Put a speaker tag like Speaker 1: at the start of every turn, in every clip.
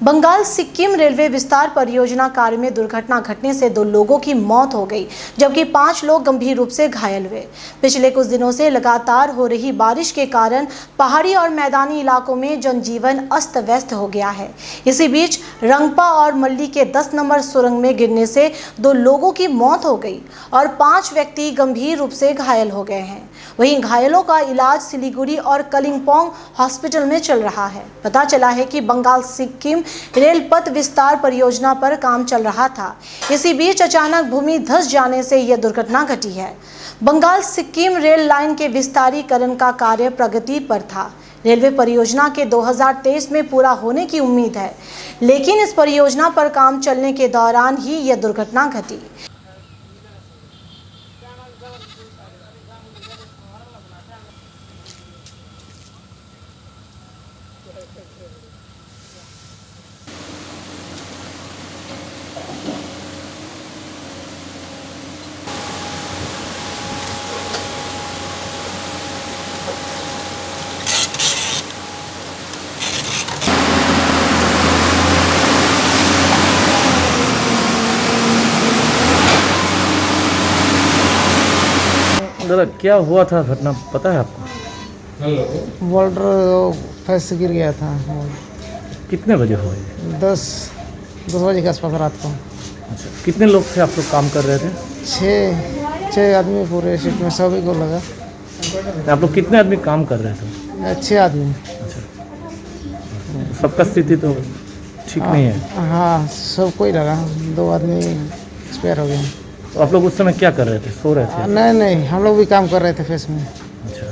Speaker 1: Bengal Sikkim railway विस्तार परियोजना कार्य में दुर्घटना घटने से 2 लोगों की मौत हो गई, जबकि 5 लोग गंभीर रूप से घायल हुए। पिछले कुछ दिनों से लगातार हो रही बारिश के कारण पहाड़ी और मैदानी इलाकों में जनजीवन अस्त व्यस्त हो गया है। इसी बीच रंगपा और मल्ली के 10 नंबर सुरंग में गिरने से 2 लोगों की मौत हो गई और 5 व्यक्ति गंभीर रूप से घायल हो गए हैं। वहीं घायलों का इलाज सिलीगुड़ी और कलिम्पोंग हॉस्पिटल में चल रहा है। पता चला है कि बंगाल सिक्किम रेल पथ विस्तार परियोजना पर काम चल रहा था। इसी बीच अचानक भूमि धंस जाने से यह दुर्घटना घटी है। बंगाल सिक्किम रेल लाइन के विस्तारीकरण का कार्य प्रगति पर था। रेलवे परियोजना के 2023 में पूरा होने की उम्मीद है, लेकिन इस परियोजना पर काम चलने के दौरान ही यह दुर्घटना घटी।
Speaker 2: दादा, क्या हुआ था घटना पता है आपको?
Speaker 3: बोल्डर फंस गिर गया था।
Speaker 2: कितने बजे हुआ?
Speaker 3: 10 बजे के आसपास रात को।
Speaker 2: अच्छा, कितने लोग थे आप लोग काम कर रहे थे?
Speaker 3: 6 आदमी पूरे शिफ्ट में सभी को लगा।
Speaker 2: आप लोग कितने आदमी काम कर रहे थे?
Speaker 3: 6 आदमी।
Speaker 2: अच्छा, सबका स्थिति तो ठीक नहीं है?
Speaker 3: हाँ, सब कोई लगा। 2 आदमी एक्सपायर हो गए।
Speaker 2: तो आप लोग उस समय क्या कर रहे थे? सो रहे थे?
Speaker 3: नहीं, हम लोग भी काम कर रहे थे फेस में।
Speaker 2: अच्छा,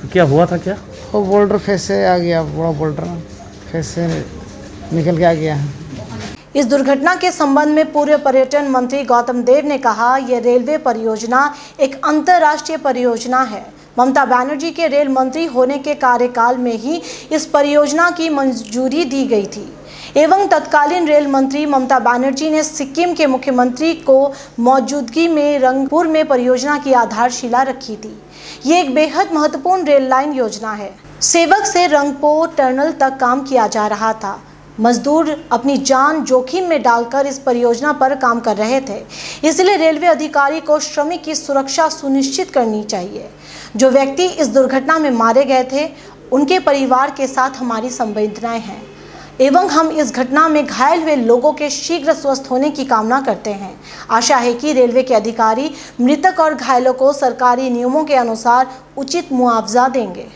Speaker 2: तो क्या हुआ था? क्या
Speaker 3: वो बोल्डर फेस से आ गया, बड़ा बोल्डर फेस से निकल के आ गया।
Speaker 1: इस दुर्घटना के संबंध में पूर्व पर्यटन मंत्री गौतम देव ने कहा, यह रेलवे परियोजना एक अंतर्राष्ट्रीय परियोजना है। ममता बनर्जी के रेल मंत्री होने के कार्यकाल में ही इस परियोजना की मंजूरी दी गई थी एवं तत्कालीन रेल मंत्री ममता बनर्जी ने सिक्किम के मुख्यमंत्री को मौजूदगी में रंगपुर में परियोजना की आधारशिला रखी थी। ये एक बेहद महत्वपूर्ण रेल लाइन योजना है। सेवक से रंगपो टनल तक काम किया जा रहा था। मजदूर अपनी जान जोखिम में डालकर इस परियोजना पर काम कर रहे थे, इसलिए रेलवे अधिकारी को श्रमिक की सुरक्षा सुनिश्चित करनी चाहिए। जो व्यक्ति इस दुर्घटना में मारे गए थे, उनके परिवार के साथ हमारी संवेदनाएं हैं एवं हम इस घटना में घायल हुए लोगों के शीघ्र स्वस्थ होने की कामना करते हैं। आशा है कि रेलवे के अधिकारी मृतक और घायलों को सरकारी नियमों के अनुसार उचित मुआवजा देंगे।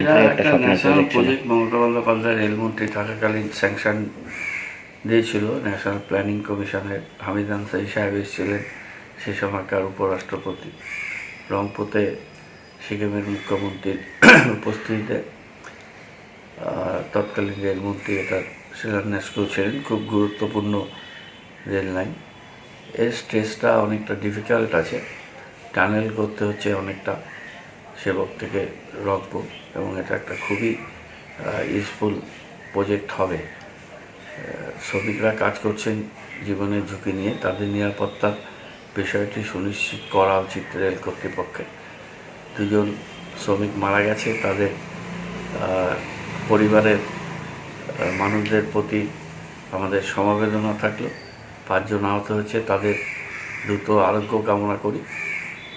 Speaker 4: একটা ন্যাশনাল প্রজেক্ট মমতা বন্দ্যোপাধ্যায় রেলমন্ত্রী থাকাকালীন স্যাংশন দিয়েছিল ন্যাশনাল প্ল্যানিং কমিশনের। হামিদ আনসারি সাহেব এসেছিলেন সে সময়কার উপরাষ্ট্রপতি। রংপুরে সিকিমের মুখ্যমন্ত্রীর উপস্থিতিতে তৎকালীন রেলমন্ত্রী এটার শিলান্যাস করেছিলেন। খুব গুরুত্বপূর্ণ রেল লাইন। এর স্ট্রেসটা অনেকটা ডিফিকাল্ট আছে। টানেল করতে হচ্ছে অনেকটা সেবক থেকে রংপুর, এবং এটা একটা খুবই ইউজফুল প্রজেক্ট হবে। শ্রমিকরা কাজ করছেন জীবনের ঝুঁকি নিয়ে, তাদের নিরাপত্তার বিষয়টি সুনিশ্চিত করা উচিত রেল কর্তৃপক্ষের। 2 জন শ্রমিক মারা গেছে, তাদের পরিবারের মানুষদের প্রতি আমাদের সমবেদনা থাকলো। 5 জন আহত হয়েছে, তাদের দ্রুত আরোগ্য কামনা করি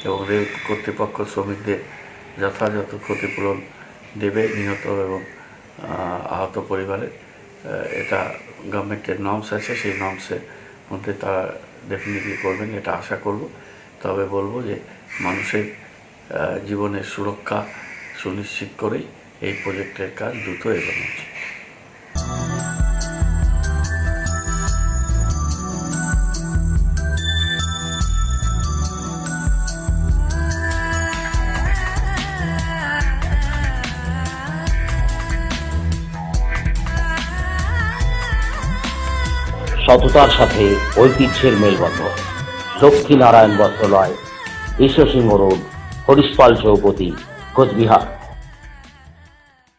Speaker 4: এবং রেল কর্তৃপক্ষ শ্রমিকদের যথাযথ ক্ষতিপূরণ দেবে নিহত এবং আহত পরিবারের। এটা গভর্নমেন্টের নর্মস আছে, সেই নর্মসের মধ্যে তারা ডেফিনেটলি করবেন, এটা আশা করব। তবে বলবো যে মানুষের জীবনের সুরক্ষা সুনিশ্চিত করেই এই প্রজেক্টের কাজ দ্রুত এগোনো উচিত।
Speaker 5: সততার সাথে ঐতিহ্যের মেলবন্ধন। লক্ষ্মীনারায়ণ বস্ত্রালয়, ঈশ্বরসিংহ রোড, হরিশপাল চৌপতি, কোচবিহার।